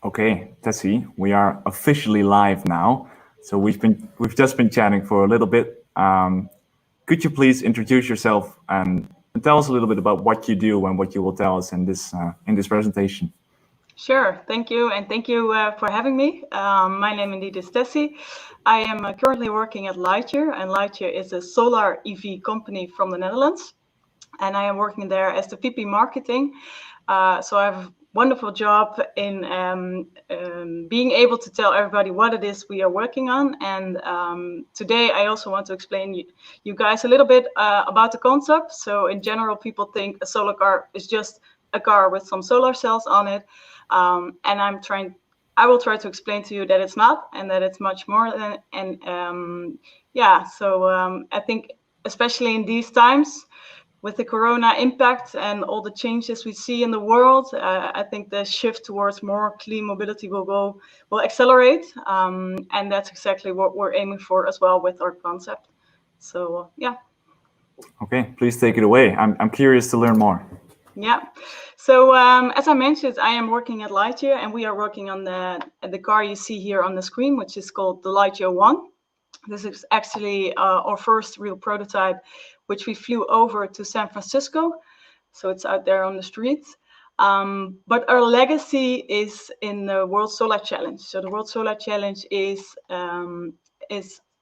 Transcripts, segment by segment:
Okay, Tessie, we are officially live now. So we've just been chatting for a little bit. Could you please introduce yourself and tell us a little bit about what you do and what you will tell us in this presentation? Sure, thank you, and thank you for having me. My name indeed is Tessie. I am currently working at Lightyear, and Lightyear is a solar EV company from the Netherlands, and I am working there as the VP Marketing. So I have a wonderful job in being able to tell everybody what it is we are working on. And today I also want to explain you guys a little bit about the concept. So in general, people think a solar car is just a car with some solar cells on it. And I will try to explain to you that it's not, and that it's much more than. And I think especially in these times, with the corona impact and all the changes we see in the world, I think the shift towards more clean mobility will accelerate, and that's exactly what we're aiming for as well with our concept. So yeah. Okay, please take it away. I'm curious to learn more. Yeah. So as I mentioned, I am working at Lightyear, and we are working on the car you see here on the screen, which is called the Lightyear One. This is actually our first real prototype, which we flew over to San Francisco. So it's out there on the streets. But our legacy is in the World Solar Challenge. So the World Solar Challenge is a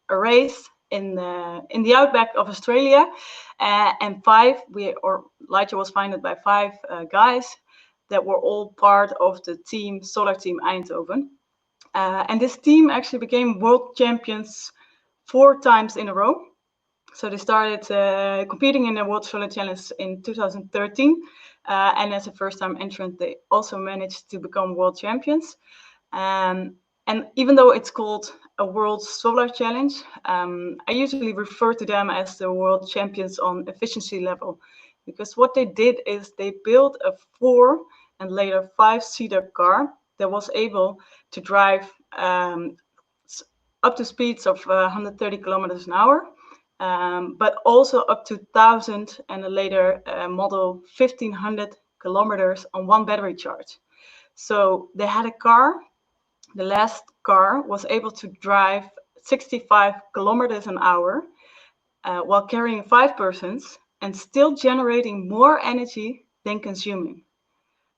race in the outback of Australia, and Lightyear was founded by five guys that were all part of the Solar Team Eindhoven. And this team actually became world champions 4 times in a row. So they started competing in the World Solar Challenge in 2013. And as a first-time entrant, they also managed to become world champions. And even though it's called a World Solar Challenge, I usually refer to them as the world champions on efficiency level. Because what they did is they built a 4 and later 5-seater car that was able to drive up to speeds of 130 kilometers an hour, but also up to 1,000 and a later model 1,500 kilometers on one battery charge. So they had a car. The last car was able to drive 65 kilometers an hour while carrying 5 persons and still generating more energy than consuming.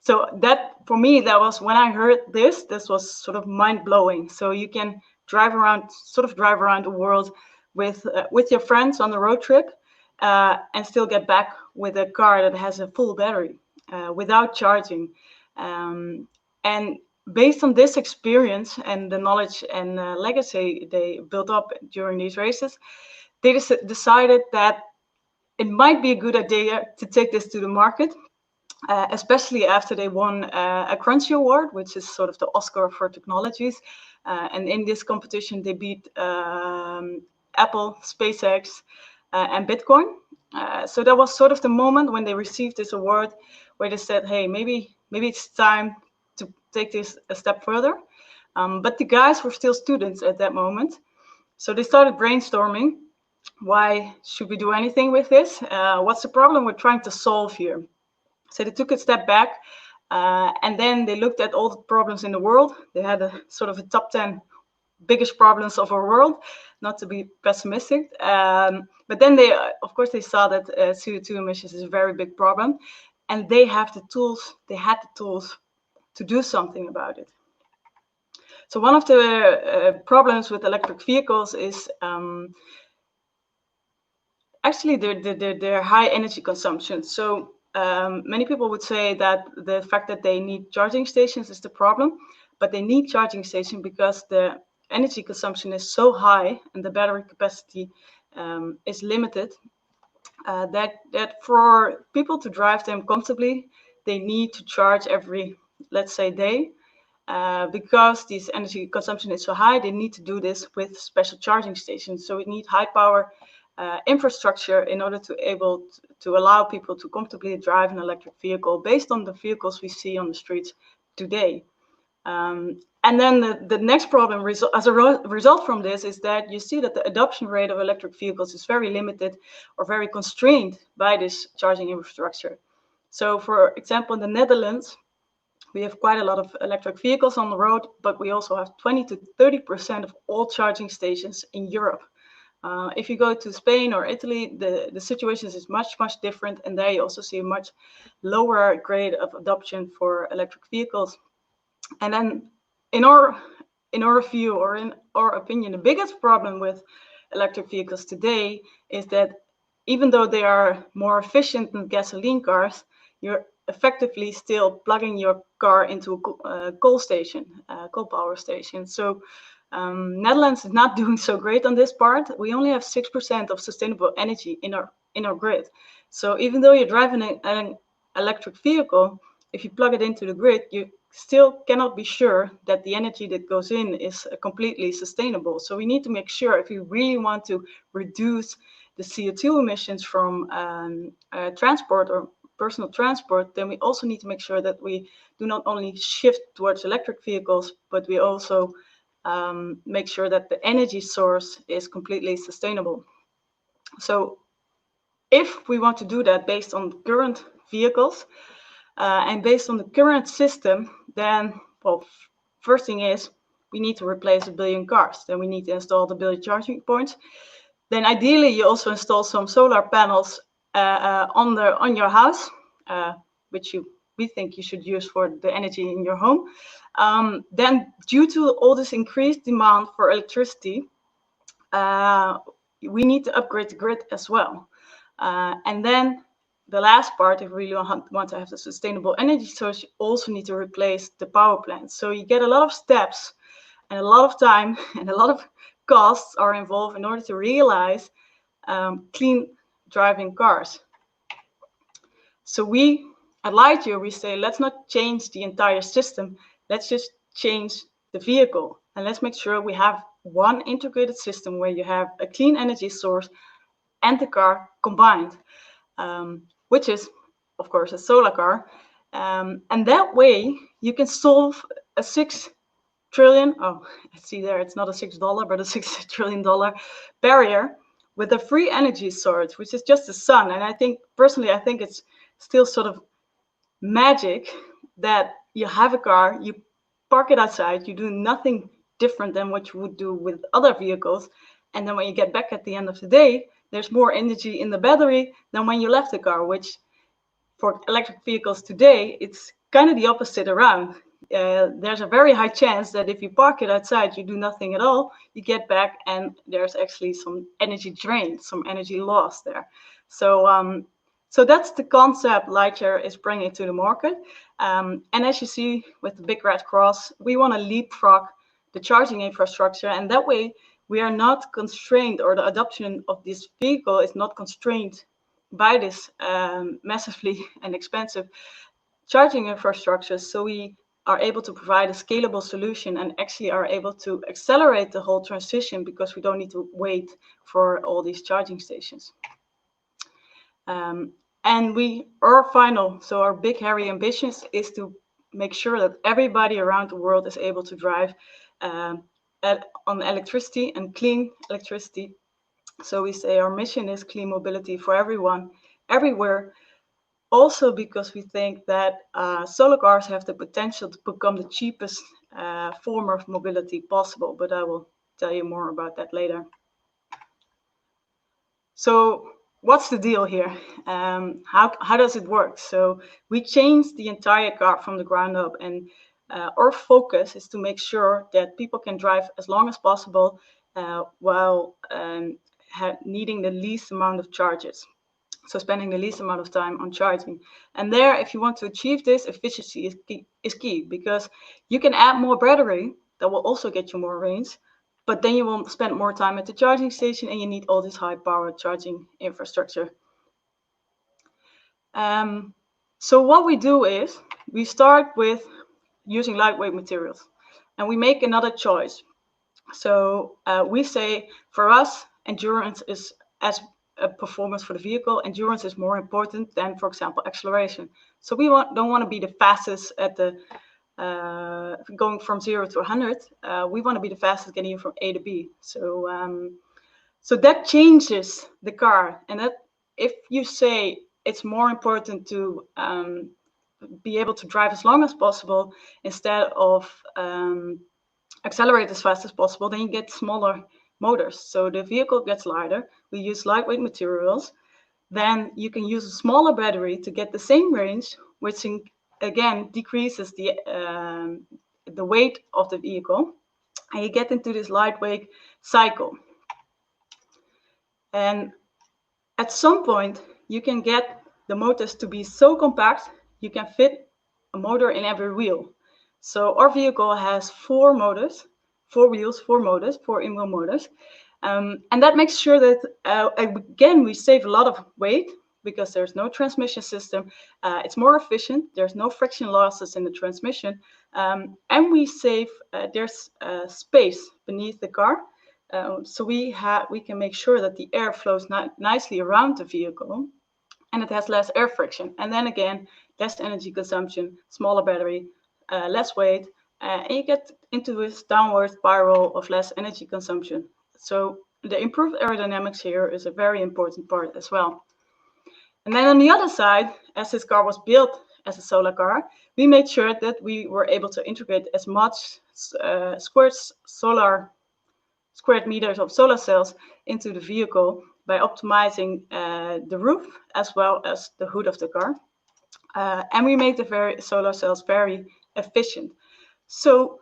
So that, for me, that was when I heard this was sort of mind-blowing. So you can drive around the world with your friends on the road trip and still get back with a car that has a full battery without charging. And based on this experience and the knowledge and legacy they built up during these races, they decided that it might be a good idea to take this to the market. Especially after they won a Crunchy Award, which is sort of the Oscar for technologies. And in this competition, they beat Apple, SpaceX, and Bitcoin. So that was sort of the moment when they received this award, where they said, hey, maybe it's time to take this a step further. But the guys were still students at that moment. So they started brainstorming. Why should we do anything with this? What's the problem we're trying to solve here? So they took a step back, and then they looked at all the problems in the world. They had a sort of a top 10 biggest problems of our world, not to be pessimistic. But then they saw that CO2 emissions is a very big problem, and they had the tools to do something about it. So one of the problems with electric vehicles is actually their high energy consumption. So many people would say that the fact that they need charging stations is the problem, but they need charging stations because the energy consumption is so high and the battery capacity is limited that for people to drive them comfortably, they need to charge every, let's say, day. Because this energy consumption is so high, they need to do this with special charging stations. So we need high power infrastructure in order to allow people to comfortably drive an electric vehicle based on the vehicles we see on the streets today. And then the next problem as a result from this is that you see that the adoption rate of electric vehicles is very limited or very constrained by this charging infrastructure. So for example, in the Netherlands, We have quite a lot of electric vehicles on the road, but we also have 20 to 30% of all charging stations in Europe. If you go to Spain or Italy, the situation is much different, and there you also see a much lower grade of adoption for electric vehicles. And then in our view, or in our opinion, the biggest problem with electric vehicles today is that even though they are more efficient than gasoline cars, you're effectively still plugging your car into a coal power station. So Netherlands is not doing so great on this part. We only have 6% of sustainable energy in our grid. So even though you're driving an electric vehicle, if you plug it into the grid, you still cannot be sure that the energy that goes in is completely sustainable. So we need to make sure, if we really want to reduce the CO2 emissions from transport or personal transport, then we also need to make sure that we do not only shift towards electric vehicles, but we also make sure that the energy source is completely sustainable. So if we want to do that based on current vehicles and based on the current system, then, well, first thing is we need to replace 1 billion cars. Then we need to install the 1 billion charging points. Then ideally you also install some solar panels on your house, which we think you should use for the energy in your home. Then due to all this increased demand for electricity, we need to upgrade the grid as well. And then the last part, if we really want to have the sustainable energy source, you also need to replace the power plants. So you get a lot of steps and a lot of time and a lot of costs are involved in order to realize clean driving cars. So we at Lightyear, we say, let's not change the entire system. Let's just change the vehicle. And let's make sure we have one integrated system where you have a clean energy source and the car combined, which is, of course, a solar car. And that way you can solve a $6 trillion, oh, I see there, it's not a $6, but a $6 trillion barrier with a free energy source, which is just the sun. And I think, personally, I think it's still sort of magic that you have a car, you park it outside, you do nothing different than what you would do with other vehicles. And then when you get back at the end of the day, there's more energy in the battery than when you left the car, which for electric vehicles today, it's kind of the opposite around. There's a very high chance that if you park it outside, you do nothing at all, you get back and there's actually some energy drain, some energy loss there. So that's the concept Lightyear is bringing to the market. And as you see with the big red cross, we want to leapfrog the charging infrastructure, and that way we are not constrained, or the adoption of this vehicle is not constrained by this massively and expensive charging infrastructure. So we are able to provide a scalable solution and actually are able to accelerate the whole transition because we don't need to wait for all these charging stations. And our big hairy ambitions is to make sure that everybody around the world is able to drive on electricity and clean electricity. So we say our mission is clean mobility for everyone, everywhere. Also because we think that solar cars have the potential to become the cheapest form of mobility possible, but I will tell you more about that later. So what's the deal here? How does it work? So we changed the entire car from the ground up, and our focus is to make sure that people can drive as long as possible while needing the least amount of charges. So spending the least amount of time on charging. And there, if you want to achieve this, efficiency is key, because you can add more battery that will also get you more range, but then you will spend more time at the charging station and you need all this high power charging infrastructure. So what we do is we start with using lightweight materials, and we make another choice. So we say, for us, endurance is, as a performance for the vehicle, endurance is more important than, for example, acceleration. So we don't want to be the fastest at the going from 0 to 100. We want to be the fastest getting you from A to B. So that changes the car. And that, if you say it's more important to be able to drive as long as possible instead of accelerate as fast as possible, then you get smaller motors. So the vehicle gets lighter. We use lightweight materials. Then you can use a smaller battery to get the same range, which again decreases the weight of the vehicle, and you get into this lightweight cycle. And at some point, you can get the motors to be so compact, you can fit a motor in every wheel. So our vehicle has 4 motors, 4 wheels, 4 motors, 4 in-wheel motors. And that makes sure that, again, we save a lot of weight because there's no transmission system. It's more efficient. There's no friction losses in the transmission. And we save, there's space beneath the car. So we can make sure that the air flows nicely around the vehicle, and it has less air friction. And then again, less energy consumption, smaller battery, less weight, and you get into this downward spiral of less energy consumption. So the improved aerodynamics here is a very important part as well. And then on the other side, as this car was built as a solar car, we made sure that we were able to integrate as much square meters of solar cells into the vehicle by optimizing the roof as well as the hood of the car. And we made the solar cells very efficient. So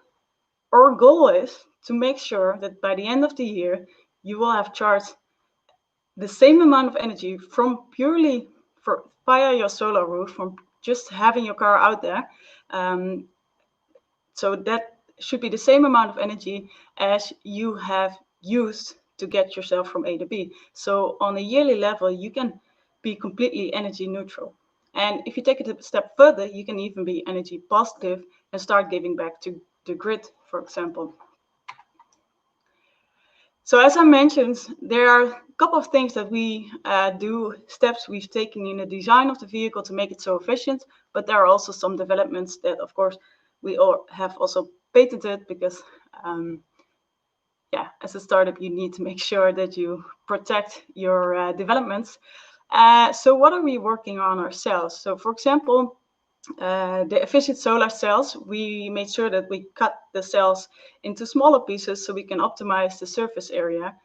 our goal is to make sure that by the end of the year, you will have charged the same amount of energy from purely via your solar roof, from just having your car out there. So that should be the same amount of energy as you have used to get yourself from A to B. So on a yearly level, you can be completely energy neutral. And if you take it a step further, you can even be energy positive and start giving back to the grid, for example. So as I mentioned, there are a couple of things that we do, steps we've taken in the design of the vehicle to make it so efficient, but there are also some developments that, of course, we all have also patented because, as a startup, you need to make sure that you protect your developments. So what are we working on ourselves? So for example, the efficient solar cells, we made sure that we cut the cells into smaller pieces so we can optimize the surface area.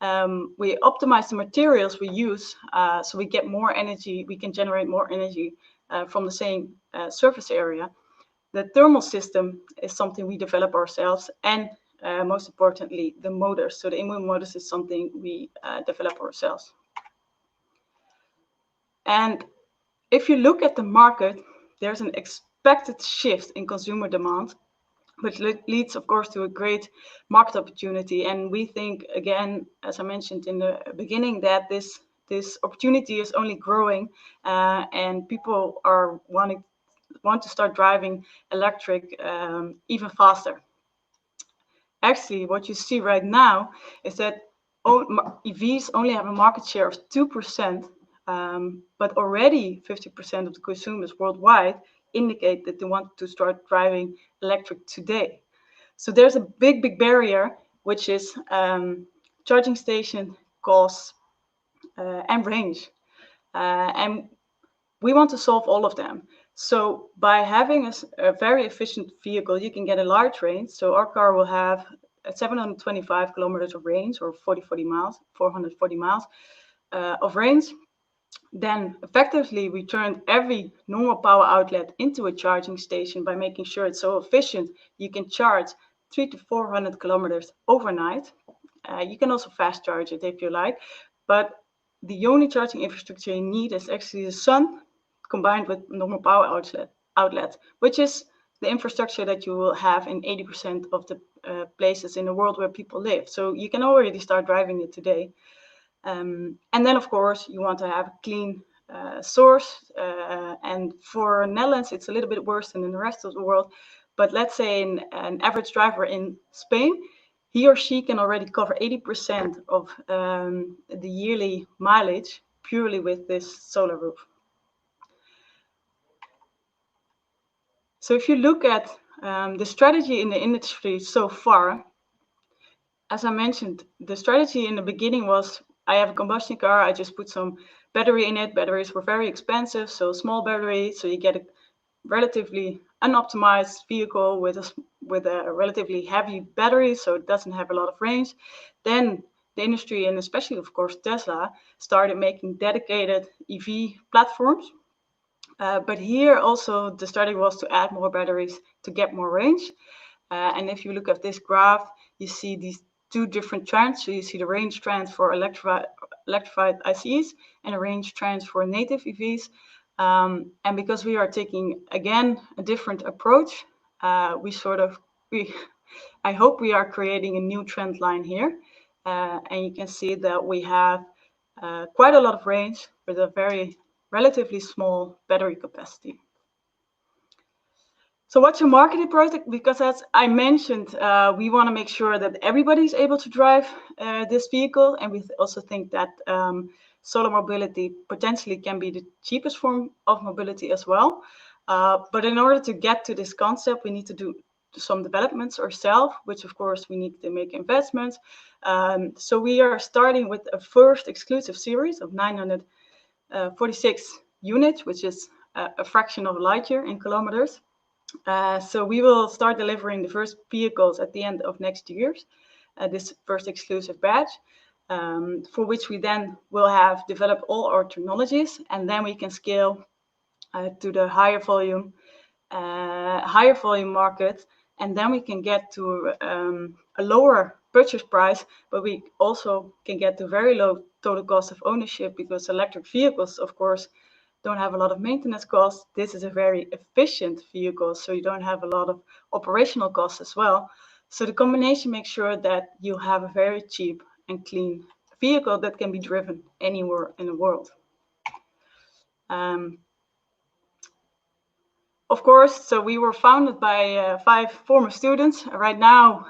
We optimize the materials we use so we get more energy, we can generate more energy from the same surface area. The thermal system is something we develop ourselves, and most importantly, the motors. So the in-wheel motors is something we develop ourselves. And if you look at the market, there's an expected shift in consumer demand, which leads, of course, to a great market opportunity. And we think, again, as I mentioned in the beginning, that this opportunity is only growing, and people are want to start driving electric even faster. Actually, what you see right now is that EVs only have a market share of 2%, but already 50% of the consumers worldwide indicate that they want to start driving electric today. So there's a big barrier, which is charging station costs and range. And we want to solve all of them. So by having a very efficient vehicle, you can get a large range. So our car will have 725 kilometers of range, or 440 miles of range. Then effectively we turned every normal power outlet into a charging station by making sure it's so efficient you can charge 300 to 400 kilometers overnight. You can also fast charge it if you like, but the only charging infrastructure you need is actually the sun combined with normal power outlet, which is the infrastructure that you will have in 80% of the places in the world where people live. So you can already start driving it today. And then, of course, you want to have a clean source. And for Netherlands, it's a little bit worse than in the rest of the world. But let's say an average driver in Spain, he or she can already cover 80% of the yearly mileage purely with this solar roof. So if you look at the strategy in the industry so far, as I mentioned, the strategy in the beginning was, I have a combustion car, I just put some battery in it. Batteries were very expensive, so small battery, so you get a relatively unoptimized vehicle with a relatively heavy battery, so it doesn't have a lot of range. Then the industry, and especially of course Tesla, started making dedicated EV platforms. But here also the strategy was to add more batteries to get more range. And if you look at this graph, you see these two different trends. So you see the range trend for electrified ICEs and a range trend for native EVs. And because we are taking, again, a different approach, I hope we are creating a new trend line here. And you can see that we have quite a lot of range with a very relatively small battery capacity. So what's your marketing project? Because as I mentioned, we want to make sure that everybody is able to drive this vehicle. And we also think that solar mobility potentially can be the cheapest form of mobility as well. But in order to get to this concept, we need to do some developments ourselves, which of course we need to make investments. So we are starting with a first exclusive series of 946 units, which is a fraction of a Lightyear in kilometers. So we will start delivering the first vehicles at the end of next year, this first exclusive batch, for which we then will have developed all our technologies, and then we can scale to the higher volume market, and then we can get to a lower purchase price, but we also can get to very low total cost of ownership, because electric vehicles, of course, don't have a lot of maintenance costs. This is a very efficient vehicle, so you don't have a lot of operational costs as well. So the combination makes sure that you have a very cheap and clean vehicle that can be driven anywhere in the world. Of course, so we were founded by 5 former students. Right now,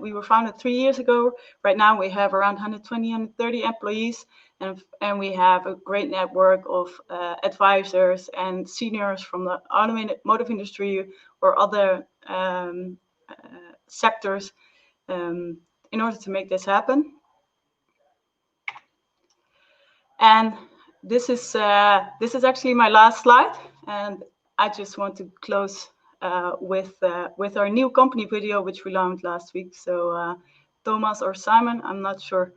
we were founded 3 years ago. Right now, we have around 120, 130 employees, and we have a great network of advisors and seniors from the automotive industry or other sectors in order to make this happen. And this is actually my last slide, and I just want to close with our new company video, which we launched last week. So Thomas or Simon, I'm not sure.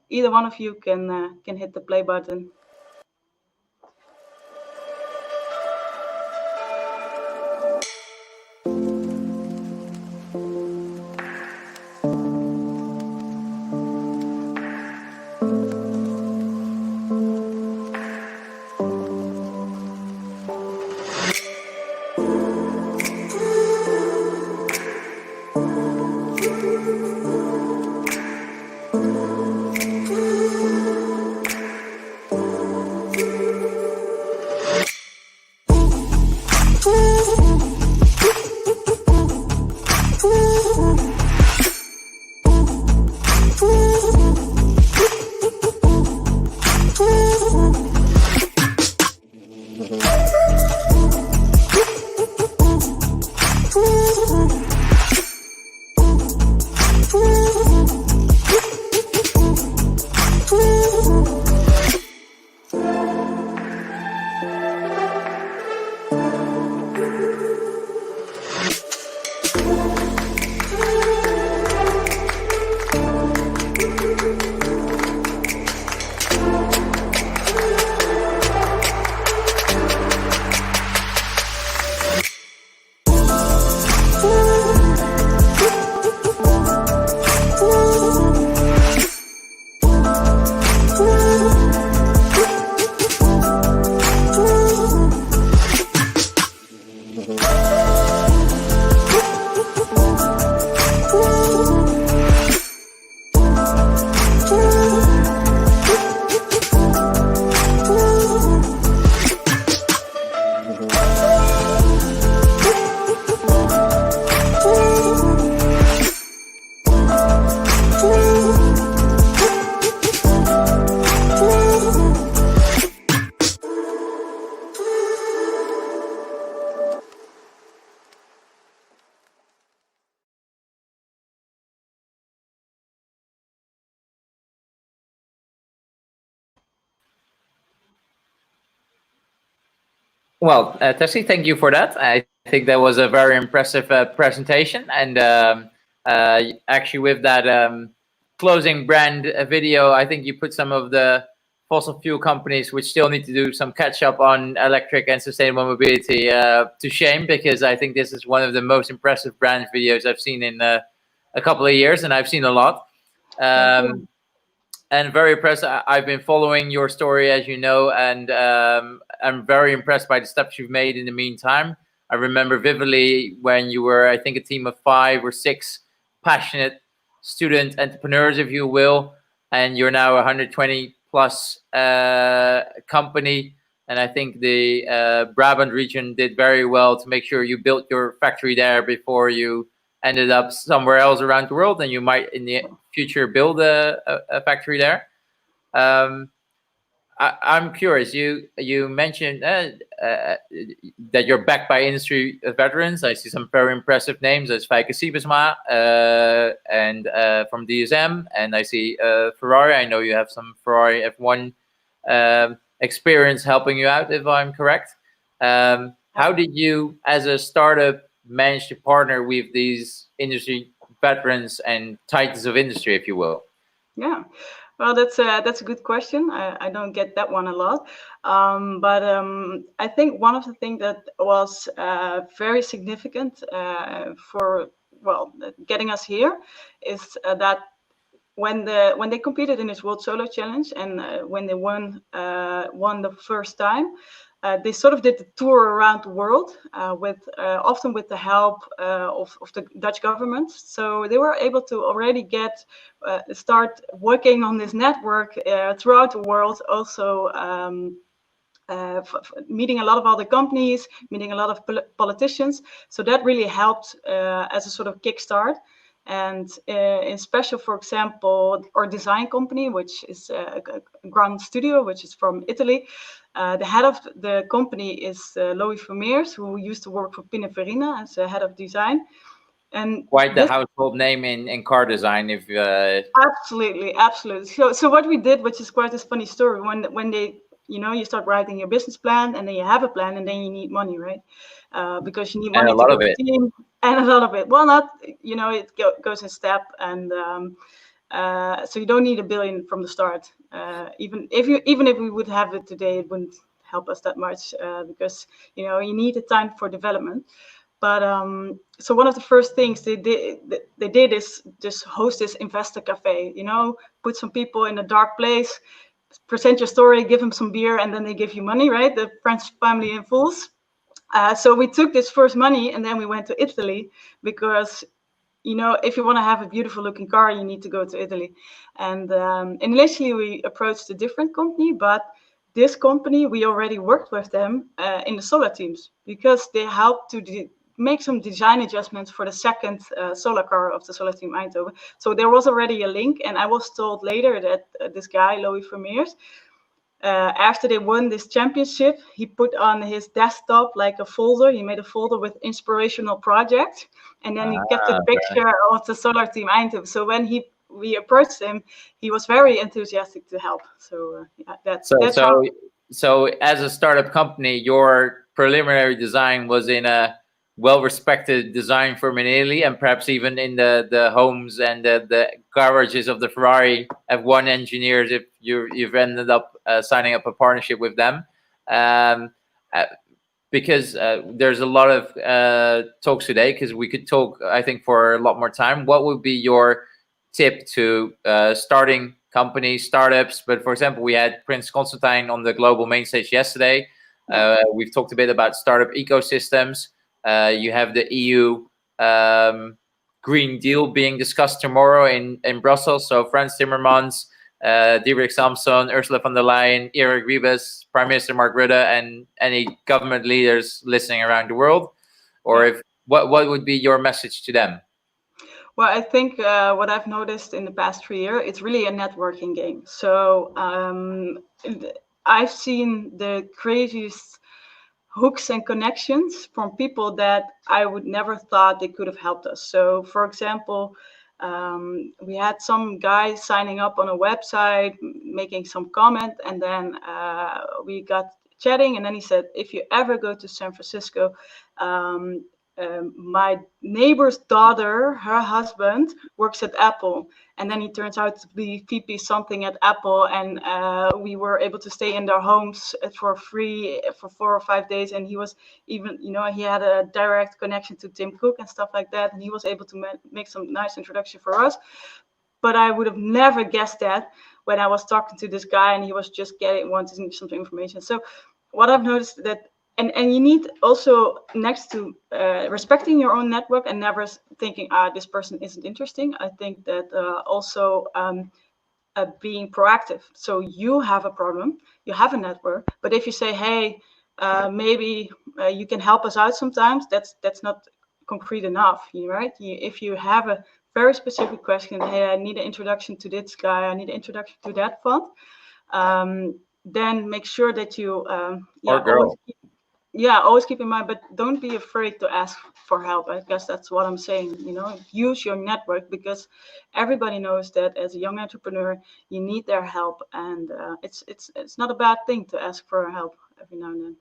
Either one of you can hit the play button. Well, Tessie, thank you for that. I think that was a very impressive presentation. And actually, with that closing brand video, I think you put some of the fossil fuel companies which still need to do some catch up on electric and sustainable mobility to shame, because I think this is one of the most impressive brand videos I've seen in a couple of years, and I've seen a lot. And very impressed. I've been following your story, as you know, and I'm very impressed by the steps you've made in the meantime. I remember vividly when you were, I think, a team of 5 or 6 passionate student entrepreneurs, if you will, and you're now a 120 plus company. And I think the Brabant region did very well to make sure you built your factory there before you ended up somewhere else around the world, and you might in the future build a factory there. I'm curious. You mentioned that you're backed by industry veterans. I see some very impressive names. There's Feike Siebesma and from DSM, and I see Ferrari. I know you have some Ferrari F1 experience helping you out, if I'm correct. How did you, as a startup, manage to partner with these industry veterans and titans of industry, if you will? Yeah, well, that's a good question. I don't get that one a lot, but I think one of the things that was very significant for getting us here is that when they competed in this World Solo Challenge, and when they won the first time, they sort of did the tour around the world often with the help of the Dutch government. So they were able to already start working on this network throughout the world. Also meeting a lot of other companies, meeting a lot of politicians. So that really helped as a sort of kickstart. And in special, for example, our design company, which is a Grand Studio, which is from Italy. The head of the company is Louis Vermeers, who used to work for Pininfarina as a head of design. And quite the household name in car design. If absolutely. So what we did, which is quite a funny story, when they, you start writing your business plan, and then you have a plan, and then you need money, right? Because you need money to build a team, and a lot of it. Well, not, it goes in step, and so you don't need $1 billion from the start. Even if we would have it today, it wouldn't help us that much because you need the time for development. But so one of the first things they did is just host this investor cafe. Put some people in a dark place, present your story, give them some beer, and then they give you money, right? The French family in fools. So we took this first money, and then we went to Italy, because if you want to have a beautiful looking car, you need to go to Italy. And initially we approached a different company, but this company, we already worked with them in the solar teams, because they helped to make some design adjustments for the second solar car of the solar team Eindhoven. So there was already a link, and I was told later that this guy, Louis Vermeers, after they won this championship, he put on his desktop like a folder. He made a folder with inspirational projects, and then he kept a picture of the solar team Eindhoven. So when we approached him, he was very enthusiastic to help. So that's so as a startup company, your preliminary design was in a well-respected design firm in Italy, and perhaps even in the homes and the garages of the Ferrari F1 engineers, if you've ended up signing up a partnership with them. Because there's a lot of talks today, because we could talk, I think, for a lot more time. What would be your tip to starting companies, startups? But for example, we had Prince Constantine on the global main stage yesterday. We've talked a bit about startup ecosystems. You have the EU Green Deal being discussed tomorrow in Brussels. So Frans Timmermans, Diederik Samson, Ursula von der Leyen, Erik Wiebes, Prime Minister Mark Rutte, and any government leaders listening around the world. Or what would be your message to them? Well, I think what I've noticed in the past 3 years, it's really a networking game. So I've seen the craziest hooks and connections from people that I would never thought they could have helped us. So, for example, we had some guy signing up on a website, making some comment, and then we got chatting, and then he said, if you ever go to San Francisco, my neighbor's daughter, her husband, works at Apple. And then he turns out to be VP something at Apple. And we were able to stay in their homes for free for 4 or 5 days. And he was even, he had a direct connection to Tim Cook and stuff like that. And he was able to make some nice introduction for us. But I would have never guessed that when I was talking to this guy and he was just wanting some information. So what I've noticed that, and you need also, next to respecting your own network and never thinking, this person isn't interesting, I think that also being proactive. So you have a problem, you have a network, but if you say, hey, maybe you can help us out sometimes, that's not concrete enough, right? If you have a very specific question, hey, I need an introduction to this guy, I need an introduction to that fund, then make sure that you always keep in mind, but don't be afraid to ask for help. I guess that's what I'm saying. Use your network, because everybody knows that as a young entrepreneur, you need their help, and it's not a bad thing to ask for help every now and then.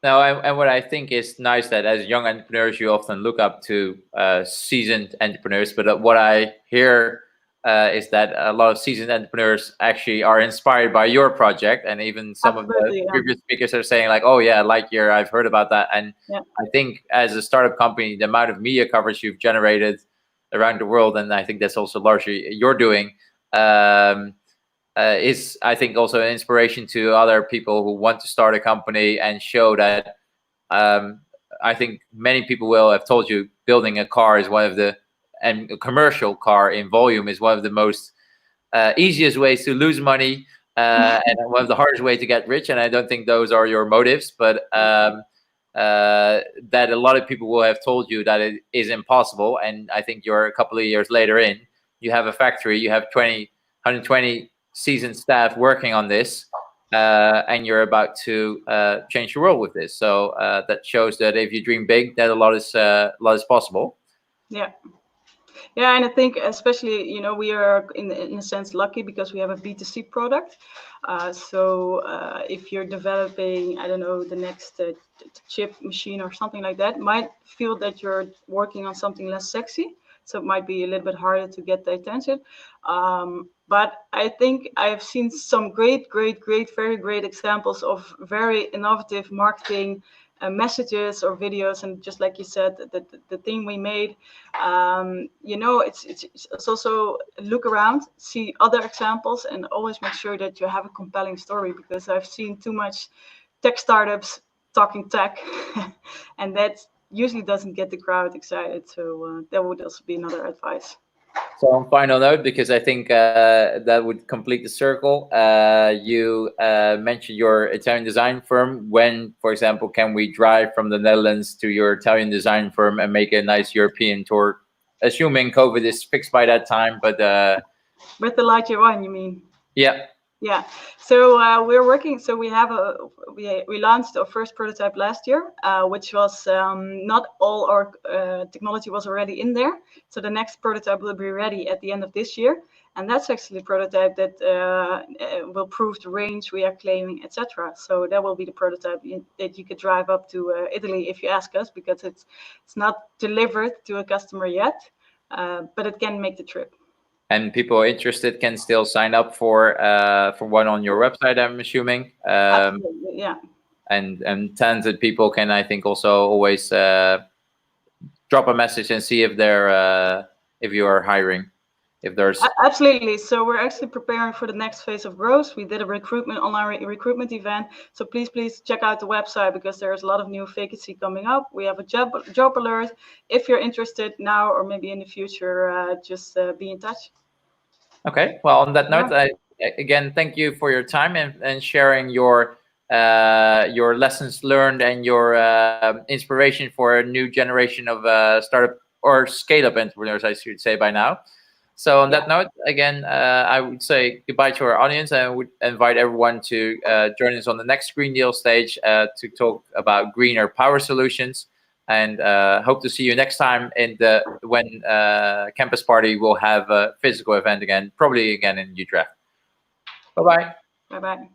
No, and what I think is nice that as young entrepreneurs, you often look up to seasoned entrepreneurs. But what I hear is that a lot of seasoned entrepreneurs actually are inspired by your project, and even some of the previous speakers are saying like, oh yeah, Lightyear, I've heard about that. And I think as a startup company, the amount of media coverage you've generated around the world, and I think that's also largely you're doing, is, I think, also an inspiration to other people who want to start a company, and show that I think many people will have told you building a car is one of the, and a commercial car in volume is one of the most easiest ways to lose money, and one of the hardest way to get rich. And I don't think those are your motives, but that a lot of people will have told you that it is impossible. And I think you're a couple of years later in, you have a factory, you have 120 seasoned staff working on this, and you're about to change the world with this. So that shows that if you dream big, that a lot is possible. Yeah, and I think especially, we are in a sense lucky because we have a B2C product. So if you're developing, I don't know, the next chip machine or something like that, might feel that you're working on something less sexy. So it might be a little bit harder to get the attention. But I think I've seen some very great examples of very innovative marketing messages or videos, and just like you said, the thing we made, it's also look around, see other examples, and always make sure that you have a compelling story, because I've seen too much tech startups talking tech and that usually doesn't get the crowd excited. So that would also be another advice. So on final note, because I think that would complete the circle, you mentioned your Italian design firm. When, for example, can we drive from the Netherlands to your Italian design firm and make a nice European tour? Assuming COVID is fixed by that time, but... With the Lightyear 1, you mean? Yeah. Yeah, so we're working. So we launched our first prototype last year, which was not all our technology was already in there. So the next prototype will be ready at the end of this year, and that's actually a prototype that will prove the range we are claiming, etc. So that will be the prototype that you could drive up to Italy if you ask us, because it's not delivered to a customer yet, but it can make the trip. And people interested can still sign up for one on your website, I'm assuming. Absolutely, yeah. And talented people can, I think, also always drop a message and see if they're if you are hiring. If there's absolutely. So we're actually preparing for the next phase of growth. We did a online recruitment event. So please check out the website, because there's a lot of new vacancy coming up. We have a job alert. If you're interested now or maybe in the future, just be in touch. Okay. Well, on that note, again, thank you for your time and sharing your lessons learned and your inspiration for a new generation of startup or scale-up entrepreneurs, I should say by now. So on that note, again, I would say goodbye to our audience, and I would invite everyone to join us on the next Green Deal stage to talk about greener power solutions. And hope to see you next time when Campus Party will have a physical event again, probably again in Utrecht. Bye-bye. Bye-bye.